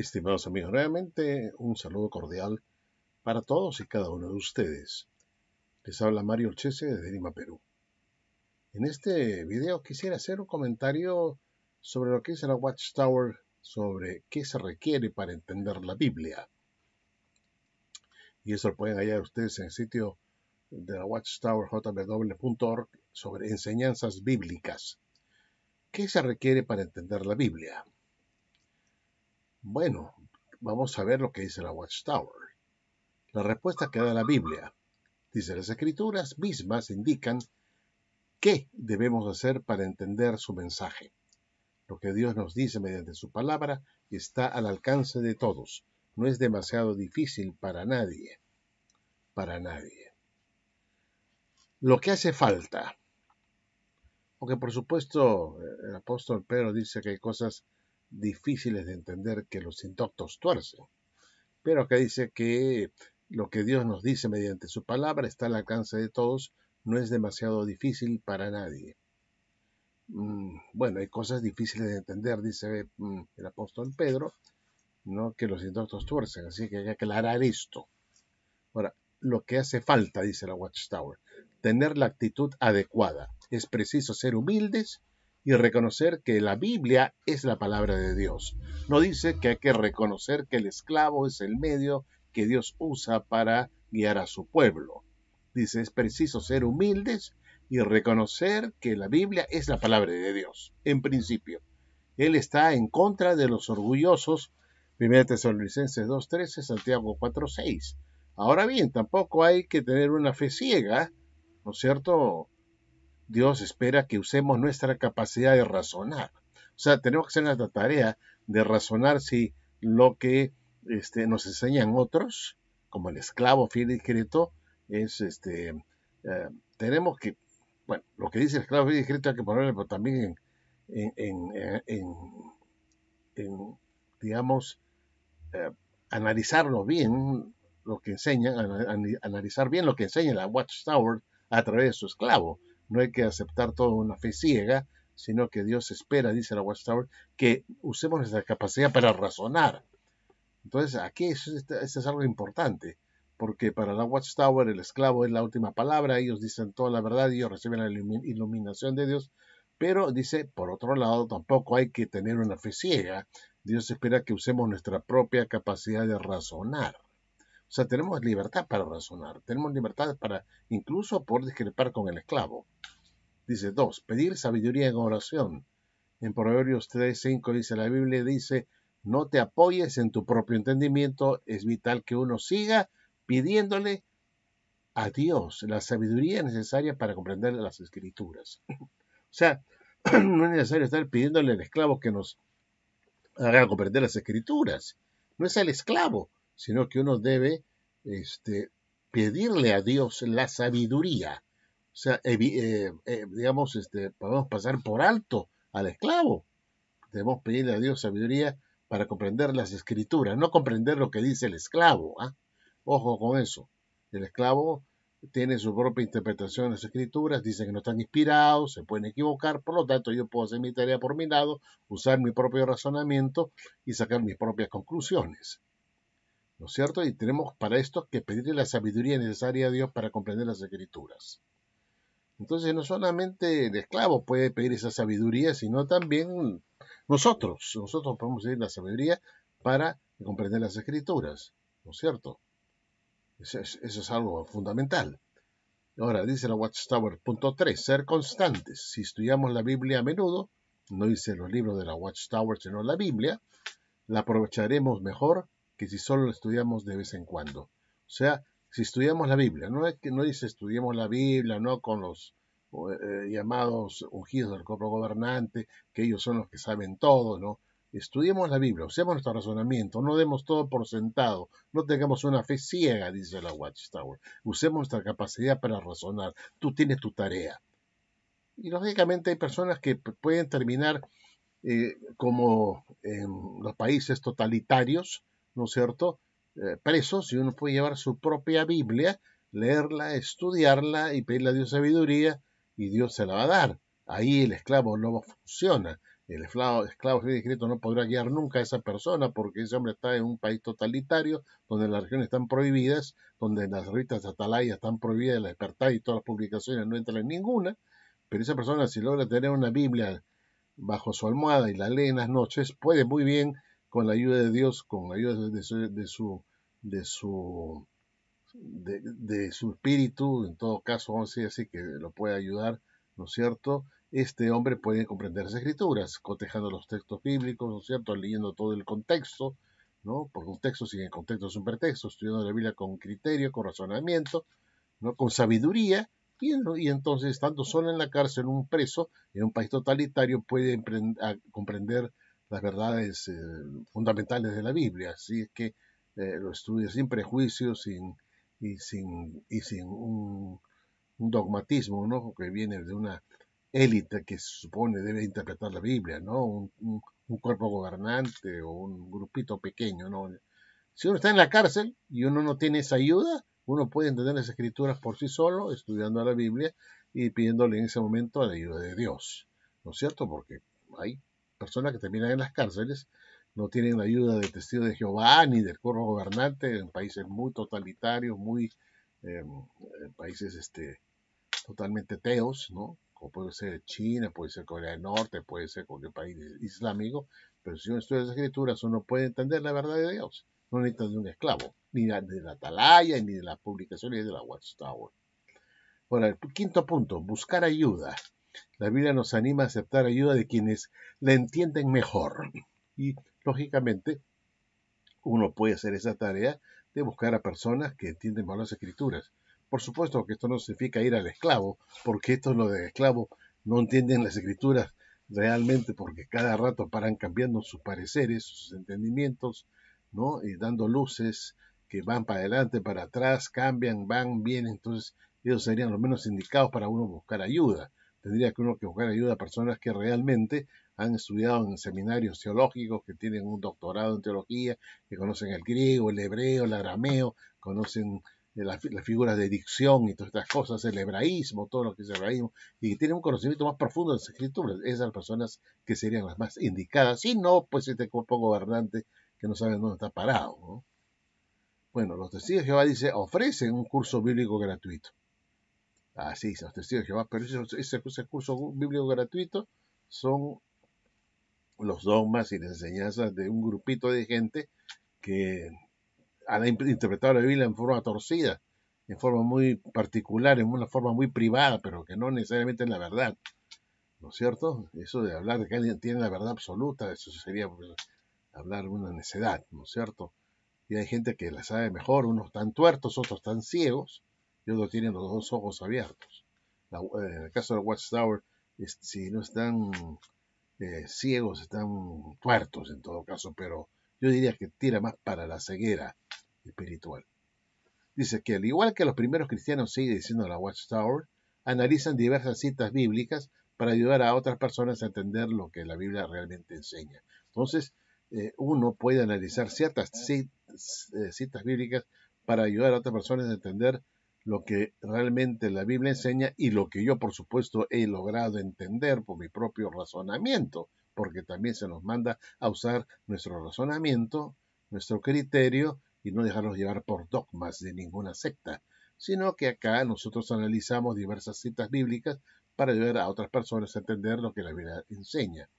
Estimados amigos, nuevamente un saludo cordial para todos y cada uno de ustedes. Les habla Mario Olchese desde Lima, Perú. En este video quisiera hacer un comentario sobre lo que dice la Watchtower sobre qué se requiere para entender la Biblia. Y eso lo pueden hallar ustedes en el sitio de la Watchtower jw.org sobre enseñanzas bíblicas. ¿Qué se requiere para entender la Biblia? Bueno, vamos a ver lo que dice la Watchtower. La respuesta que da la Biblia. Dice, las escrituras mismas indican qué debemos hacer para entender su mensaje. Lo que Dios nos dice mediante su palabra está al alcance de todos. No es demasiado difícil para nadie. Para nadie. Lo que hace falta. Aunque por supuesto el apóstol Pedro dice que hay cosas difíciles de entender que los indoctos tuercen. Pero acá dice que lo que Dios nos dice mediante su palabra está al alcance de todos, no es demasiado difícil para nadie. Bueno, hay cosas difíciles de entender, dice el apóstol Pedro, ¿no? Que los indoctos tuercen, así que hay que aclarar esto. Ahora, lo que hace falta, dice la Watchtower, tener la actitud adecuada. Es preciso ser humildes y reconocer que la Biblia es la palabra de Dios. No dice que hay que reconocer que el esclavo es el medio que Dios usa para guiar a su pueblo. Dice, es preciso ser humildes y reconocer que la Biblia es la palabra de Dios, en principio. Él está en contra de los orgullosos, 1 Tesalonicenses 2.13, Santiago 4.6. Ahora bien, tampoco hay que tener una fe ciega, ¿no es cierto? Dios espera que usemos nuestra capacidad de razonar. O sea, tenemos que hacer nuestra tarea de razonar si lo que nos enseñan otros, como el esclavo fiel y discreto, es tenemos que, bueno, lo que dice el esclavo fiel y discreto hay que ponerlo pero también en digamos, analizarlo bien, lo que enseñan, analizar bien lo que enseña la Watchtower a través de su esclavo. No hay que aceptar toda una fe ciega, sino que Dios espera, dice la Watchtower, que usemos nuestra capacidad para razonar. Entonces, aquí eso es algo importante, porque para la Watchtower el esclavo es la última palabra, ellos dicen toda la verdad, ellos reciben la iluminación de Dios, pero dice, por otro lado, tampoco hay que tener una fe ciega. Dios espera que usemos nuestra propia capacidad de razonar. O sea, tenemos libertad para razonar, tenemos libertad para incluso poder discrepar con el esclavo. Dice 2, pedir sabiduría en oración. En Proverbios 3:5 dice, la Biblia dice, no te apoyes en tu propio entendimiento, es vital que uno siga pidiéndole a Dios la sabiduría necesaria para comprender las escrituras. O sea, no es necesario estar pidiéndole al esclavo que nos haga comprender las escrituras. No es al esclavo, sino que uno debe pedirle a Dios la sabiduría. O sea, digamos, podemos pasar por alto al esclavo. Debemos pedirle a Dios sabiduría para comprender las escrituras, no comprender lo que dice el esclavo. ¿Ah? Ojo con eso. El esclavo tiene su propia interpretación de las escrituras, dice que no están inspirados, se pueden equivocar, por lo tanto yo puedo hacer mi tarea por mi lado, usar mi propio razonamiento y sacar mis propias conclusiones. ¿No es cierto? Y tenemos para esto que pedirle la sabiduría necesaria a Dios para comprender las escrituras. Entonces no solamente el esclavo puede pedir esa sabiduría, sino también nosotros podemos pedir la sabiduría para comprender las escrituras, ¿no es cierto? Eso es algo fundamental. Ahora, dice la Watchtower, punto 3, ser constantes. Si estudiamos la Biblia a menudo, no dice los libros de la Watchtower, sino la Biblia, la aprovecharemos mejor que si solo la estudiamos de vez en cuando. O sea, si estudiamos la Biblia, no dice estudiemos la Biblia, no con los llamados ungidos del cuerpo gobernante, que ellos son los que saben todo, ¿no? Estudiemos la Biblia, usemos nuestro razonamiento, no demos todo por sentado, no tengamos una fe ciega, dice la Watchtower. Usemos nuestra capacidad para razonar. Tú tienes tu tarea. Y lógicamente hay personas que pueden terminar como en los países totalitarios, ¿no es cierto? Presos, y uno puede llevar su propia Biblia, leerla, estudiarla y pedirle a Dios sabiduría, y Dios se la va a dar. Ahí el esclavo no funciona. El esclavo bien escrito no podrá guiar nunca a esa persona porque ese hombre está en un país totalitario donde las religiones están prohibidas, donde las revistas atalayas están prohibidas, la Despertar y todas las publicaciones no entran en ninguna, pero esa persona si logra tener una Biblia bajo su almohada y la lee en las noches, puede muy bien, con la ayuda de Dios, con la ayuda de su espíritu, en todo caso, vamos a decir así, que lo puede ayudar, ¿no es cierto? Este hombre puede comprender las escrituras, cotejando los textos bíblicos, ¿no es cierto? Leyendo todo el contexto, ¿no? Porque un texto sin el contexto es un pretexto, estudiando la Biblia con criterio, con razonamiento, ¿no? Con sabiduría, y entonces, estando solo en la cárcel, un preso, en un país totalitario, puede comprender las verdades fundamentales de la Biblia. Así es que lo estudia sin prejuicios y sin un dogmatismo, ¿no? Que viene de una élite que se supone debe interpretar la Biblia, ¿no? Un cuerpo gobernante o un grupito pequeño, ¿no? Si uno está en la cárcel y uno no tiene esa ayuda, uno puede entender las escrituras por sí solo, estudiando la Biblia y pidiéndole en ese momento la ayuda de Dios. ¿No es cierto? Porque hay personas que terminan en las cárceles, no tienen la ayuda de testigos de Jehová ni del cuerpo gobernante en países muy totalitarios, muy países totalmente teos, ¿no? Como puede ser China, puede ser Corea del Norte, puede ser cualquier país islámico, pero si uno estudia las escrituras, uno puede entender la verdad de Dios. No necesita de un esclavo, ni de la atalaya, ni de las publicaciones de la Watchtower. Ahora, el quinto punto, buscar ayuda. La Biblia nos anima a aceptar ayuda de quienes la entienden mejor. Y, lógicamente, uno puede hacer esa tarea de buscar a personas que entienden más las escrituras. Por supuesto que esto no significa ir al esclavo, porque esto es lo de esclavo, no entienden las escrituras realmente porque cada rato paran cambiando sus pareceres, sus entendimientos, ¿no? Y dando luces que van para adelante, para atrás, cambian, van, vienen, entonces ellos serían los menos indicados para uno buscar ayuda. Tendría que uno que buscar ayuda a personas que realmente han estudiado en seminarios teológicos, que tienen un doctorado en teología, que conocen el griego, el hebreo, el arameo, conocen las figuras de dicción y todas estas cosas, el hebraísmo, todo lo que es hebraísmo, y que tienen un conocimiento más profundo de las escrituras. Esas personas que serían las más indicadas, si no, pues este cuerpo gobernante que no sabe dónde está parado, ¿no? Bueno, los testigos de Jehová dice, ofrecen un curso bíblico gratuito. Ah, sí, los testigos de Jehová, pero ese curso bíblico gratuito son los dogmas y las enseñanzas de un grupito de gente que han interpretado la Biblia en forma torcida, en forma muy particular, en una forma muy privada, pero que no necesariamente es la verdad, ¿no es cierto? Eso de hablar de que alguien tiene la verdad absoluta, eso sería pues, hablar una necedad, ¿no es cierto? Y hay gente que la sabe mejor, unos están tuertos, otros están ciegos, y otros tienen los dos ojos abiertos. En el caso de Watchtower, si no están ciegos, están tuertos en todo caso, pero yo diría que tira más para la ceguera espiritual. Dice que al igual que los primeros cristianos, sigue diciendo la Watchtower, analizan diversas citas bíblicas para ayudar a otras personas a entender lo que la Biblia realmente enseña. Entonces, uno puede analizar ciertas citas bíblicas para ayudar a otras personas a entender lo que realmente la Biblia enseña y lo que yo, por supuesto, he logrado entender por mi propio razonamiento, porque también se nos manda a usar nuestro razonamiento, nuestro criterio, y no dejarnos llevar por dogmas de ninguna secta, sino que acá nosotros analizamos diversas citas bíblicas para ayudar a otras personas a entender lo que la Biblia enseña.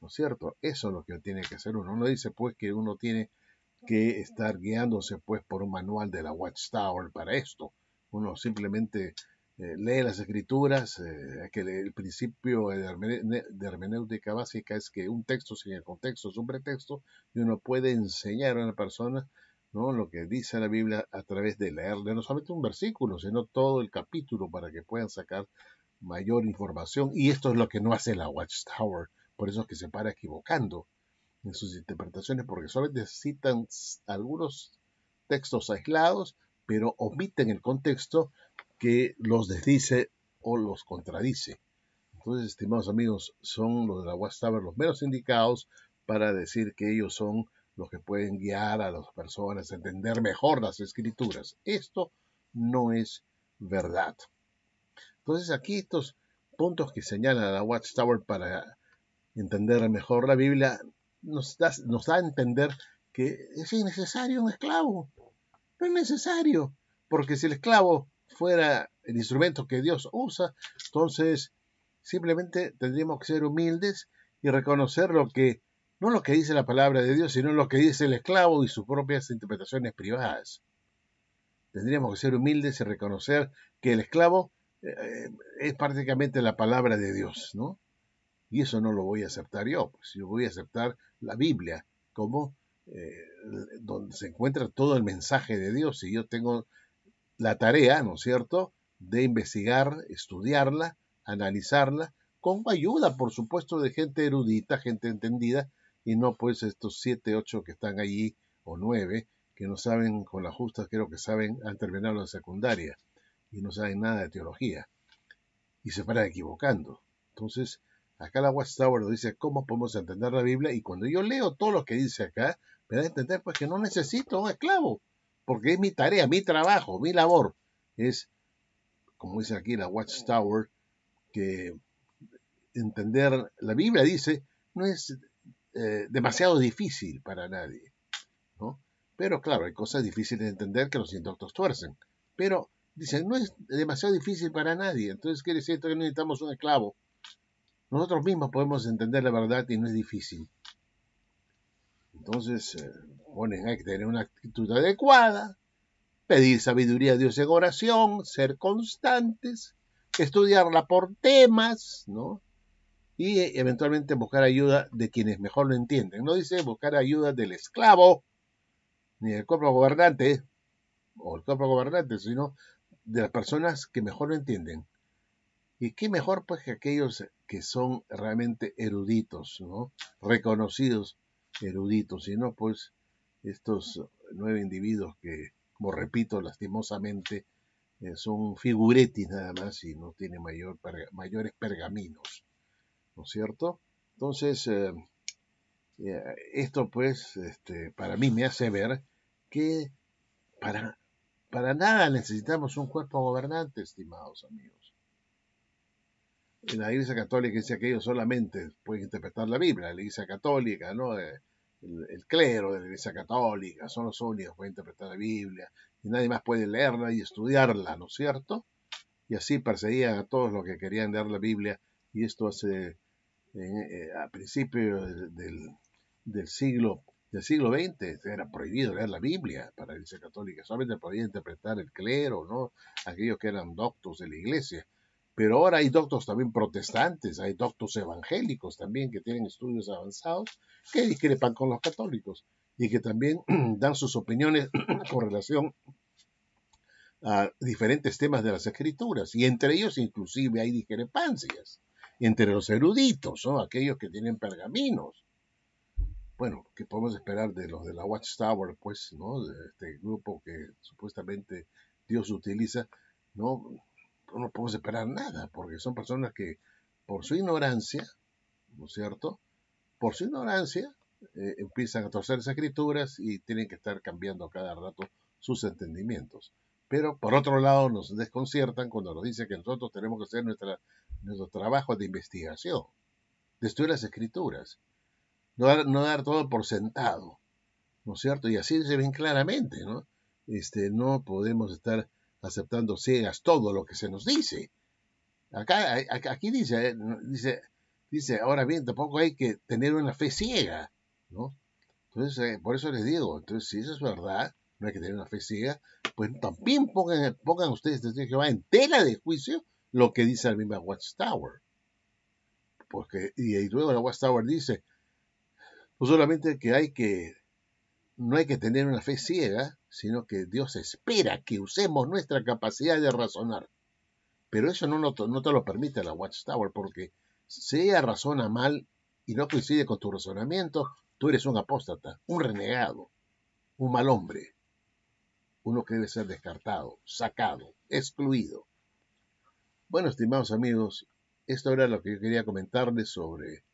¿No es cierto? Eso es lo que tiene que hacer uno. Uno dice pues que uno tiene que estar guiándose pues por un manual de la Watchtower para esto. Uno simplemente lee las escrituras, que el principio de hermenéutica básica es que un texto sin el contexto es un pretexto y uno puede enseñar a una persona, ¿no?, lo que dice la Biblia a través de leerle no solamente un versículo, sino todo el capítulo para que puedan sacar mayor información. Y esto es lo que no hace la Watchtower, por eso es que se para equivocando en sus interpretaciones, porque solamente citan algunos textos aislados, pero omiten el contexto que los desdice o los contradice. Entonces, estimados amigos, son los de la Watchtower los menos indicados para decir que ellos son los que pueden guiar a las personas a entender mejor las escrituras. Esto no es verdad. Entonces, aquí estos puntos que señala la Watchtower para entender mejor la Biblia, nos da a entender que es innecesario un esclavo. No es necesario, porque si el esclavo fuera el instrumento que Dios usa, entonces simplemente tendríamos que ser humildes y reconocer no lo que dice la palabra de Dios, sino lo que dice el esclavo y sus propias interpretaciones privadas. Tendríamos que ser humildes y reconocer que el esclavo es prácticamente la palabra de Dios, ¿no? Y eso no lo voy a aceptar yo, pues yo voy a aceptar la Biblia como eh, donde se encuentra todo el mensaje de Dios, y yo tengo la tarea, ¿no es cierto?, de investigar, estudiarla, analizarla, con ayuda, por supuesto, de gente erudita, gente entendida, y no pues estos 7, 8 que están allí, o 9, que no saben, con las justas creo que saben, han terminado la secundaria, y no saben nada de teología, y se paran equivocando. Entonces, acá la Watchtower nos dice cómo podemos entender la Biblia, y cuando yo leo todo lo que dice acá, me da a entender pues que no necesito un esclavo, porque es mi tarea, mi trabajo, mi labor. Es, como dice aquí la Watchtower, que entender la Biblia, dice, no es demasiado difícil para nadie, ¿no? Pero claro, hay cosas difíciles de entender que los indoctos tuercen. Pero, dicen, no es demasiado difícil para nadie. Entonces quiere decir que no necesitamos un esclavo. Nosotros mismos podemos entender la verdad y no es difícil. Entonces, ponen, hay que tener una actitud adecuada, pedir sabiduría a Dios en oración, ser constantes, estudiarla por temas, ¿no? Y eventualmente buscar ayuda de quienes mejor lo entienden. No dice buscar ayuda del esclavo, ni del cuerpo gobernante, o el cuerpo gobernante, sino de las personas que mejor lo entienden. Y qué mejor pues que aquellos que son realmente eruditos, ¿no? Reconocidos eruditos, y no pues estos 9 individuos que, como repito, lastimosamente son figuretis nada más y no tienen mayores pergaminos, ¿no es cierto? Entonces, esto pues para mí me hace ver que para, para nada necesitamos un cuerpo gobernante, estimados amigos. En la Iglesia Católica dice que ellos solamente pueden interpretar la Biblia, la Iglesia Católica, ¿no? El clero de la Iglesia Católica son los únicos que pueden interpretar la Biblia, y nadie más puede leerla y estudiarla, ¿no es cierto? Y así perseguían a todos los que querían leer la Biblia, y esto hace a principios del siglo XX era prohibido leer la Biblia para la Iglesia Católica, solamente podía interpretar el clero, ¿no? Aquellos que eran doctos de la Iglesia. Pero ahora hay doctos también protestantes, hay doctos evangélicos también que tienen estudios avanzados que discrepan con los católicos y que también dan sus opiniones con relación a diferentes temas de las escrituras, y entre ellos inclusive hay discrepancias entre los eruditos, ¿no? Aquellos que tienen pergaminos. Bueno, ¿qué podemos esperar de los de la Watchtower, pues, ¿no? De este grupo que supuestamente Dios utiliza, ¿no? No podemos esperar nada, porque son personas que por su ignorancia, ¿no es cierto? Por su ignorancia empiezan a torcer las escrituras y tienen que estar cambiando a cada rato sus entendimientos. Pero por otro lado nos desconciertan cuando nos dicen que nosotros tenemos que hacer nuestro trabajo de investigación, de estudiar las escrituras, no dar todo por sentado, ¿no es cierto? Y así se ven claramente, ¿no? No podemos estar aceptando ciegas todo lo que se nos dice. Aquí dice, ahora bien, tampoco hay que tener una fe ciega, ¿no? Entonces, por eso les digo, entonces, si eso es verdad, no hay que tener una fe ciega, pues también pongan ustedes, testigos de Jehová, en tela de juicio lo que dice la misma Watchtower. Porque, y luego la Watchtower dice, pues solamente no hay que tener una fe ciega, sino que Dios espera que usemos nuestra capacidad de razonar. Pero eso no te lo permite la Watchtower, porque si ella razona mal y no coincide con tu razonamiento, tú eres un apóstata, un renegado, un mal hombre, uno que debe ser descartado, sacado, excluido. Bueno, estimados amigos, esto era lo que yo quería comentarles sobre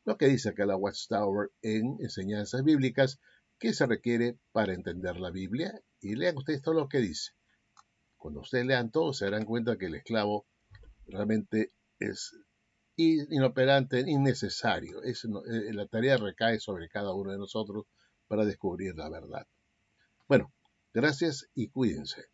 lo que dice acá la Watchtower en enseñanzas bíblicas que se requiere para entender la Biblia. Y lean ustedes todo lo que dice. Cuando ustedes lean todo, se darán cuenta que el esclavo realmente es inoperante, innecesario. La tarea recae sobre cada uno de nosotros para descubrir la verdad. Bueno, gracias y cuídense.